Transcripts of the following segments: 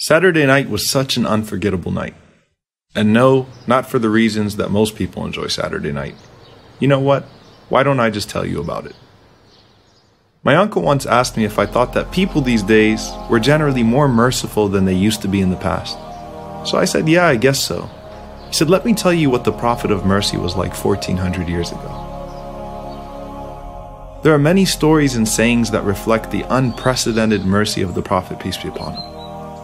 Saturday night was such an unforgettable night. And no, not for the reasons that most people enjoy Saturday night. You know what? Why don't I just tell you about it? My uncle once asked me if I thought that people these days were generally more merciful than they used to be in the past. So I said, yeah, I guess so. He said, let me tell you what the Prophet of Mercy was like 1400 years ago. There are many stories and sayings that reflect the unprecedented mercy of the Prophet, peace be upon him.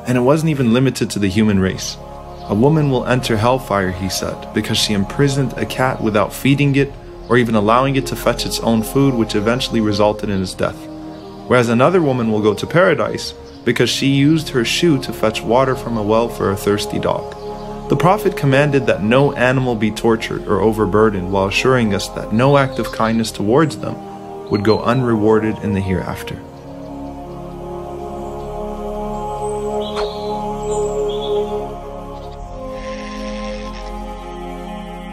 And it wasn't even limited to the human race. A woman will enter hellfire, he said, because she imprisoned a cat without feeding it or even allowing it to fetch its own food, which eventually resulted in its death. Whereas another woman will go to paradise because she used her shoe to fetch water from a well for a thirsty dog. The Prophet commanded that no animal be tortured or overburdened, while assuring us that no act of kindness towards them would go unrewarded in the hereafter.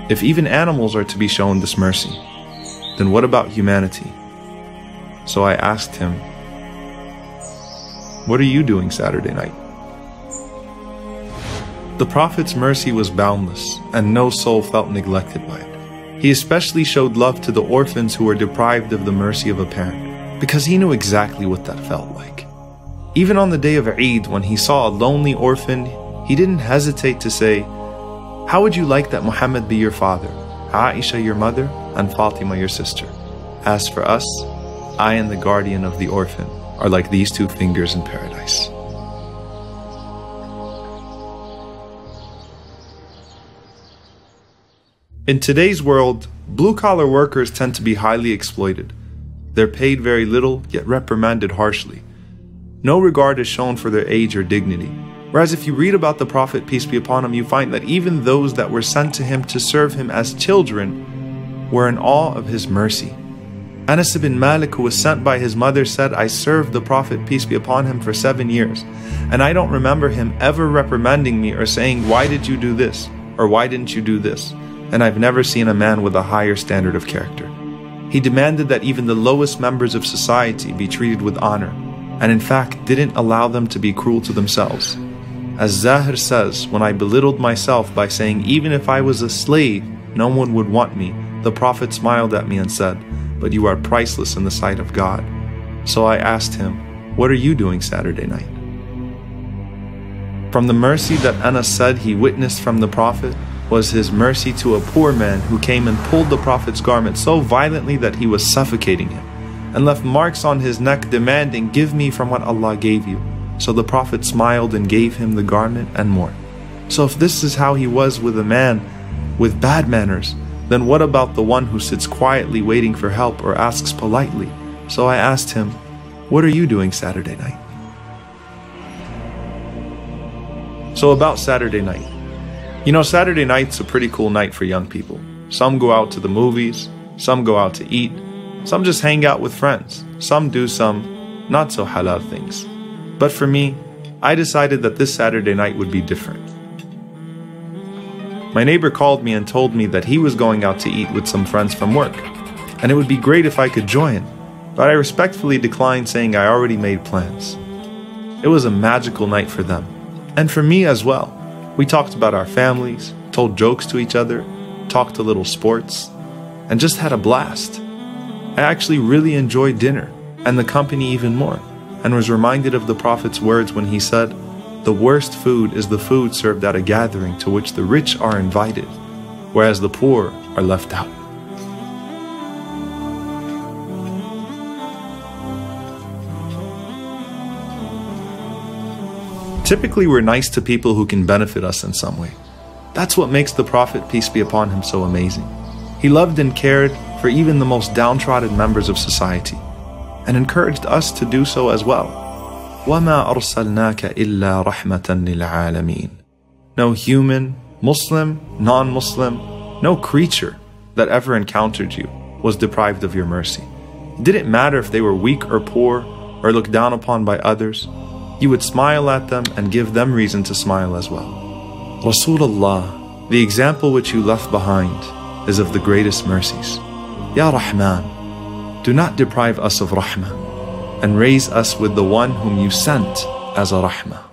If even animals are to be shown this mercy, then what about humanity? So I asked him, what are you doing Saturday night? The Prophet's mercy was boundless, and no soul felt neglected by it. He especially showed love to the orphans who were deprived of the mercy of a parent, because he knew exactly what that felt like. Even on the day of Eid, when he saw a lonely orphan, he didn't hesitate to say, how would you like that Mohammed be your father, Aisha your mother, and Fatima your sister? As for us, I and the guardian of the orphan are like these two fingers in paradise. In today's world, blue-collar workers tend to be highly exploited. They're paid very little, yet reprimanded harshly. No regard is shown for their age or dignity. Whereas if you read about the Prophet, peace be upon him, you find that even those that were sent to him to serve him as children were in awe of his mercy. Anas ibn Malik, who was sent by his mother, said, I served the Prophet, peace be upon him, for 7 years, and I don't remember him ever reprimanding me or saying, why did you do this? Or why didn't you do this? And I've never seen a man with a higher standard of character. He demanded that even the lowest members of society be treated with honor, and in fact didn't allow them to be cruel to themselves. As Zahir says, when I belittled myself by saying even if I was a slave, no one would want me, the Prophet smiled at me and said, but you are priceless in the sight of God. So I asked him, what are you doing Saturday night? From the mercy that Anas said he witnessed from the Prophet was his mercy to a poor man who came and pulled the Prophet's garment so violently that he was suffocating him, and left marks on his neck demanding, give me from what Allah gave you. So the Prophet smiled and gave him the garment and more. So if this is how he was with a man with bad manners, then what about the one who sits quietly waiting for help or asks politely? So I asked him, what are you doing Saturday night? So about Saturday night. You know, Saturday night's a pretty cool night for young people. Some go out to the movies, some go out to eat, some just hang out with friends, some do some not so halal things. But for me, I decided that this Saturday night would be different. My neighbor called me and told me that he was going out to eat with some friends from work, and it would be great if I could join, but I respectfully declined, saying I already made plans. It was a magical night for them, and for me as well. We talked about our families, told jokes to each other, talked a little sports, and just had a blast. I actually really enjoyed dinner, and the company even more, and was reminded of the Prophet's words when he said, the worst food is the food served at a gathering to which the rich are invited, whereas the poor are left out. Typically, we're nice to people who can benefit us in some way. That's what makes the Prophet, peace be upon him, so amazing. He loved and cared for even the most downtrodden members of society, and encouraged us to do so as well. وَمَا أَرْسَلْنَاكَ إِلَّا رَحْمَةً لِلْعَالَمِينَ. No human, Muslim, non-Muslim, no creature that ever encountered you was deprived of your mercy. It didn't matter if they were weak or poor or looked down upon by others. You would smile at them and give them reason to smile as well. Rasulullah, the example which you left behind is of the greatest mercies. Ya Rahman, do not deprive us of Rahmah, and raise us with the one whom you sent as a Rahmah.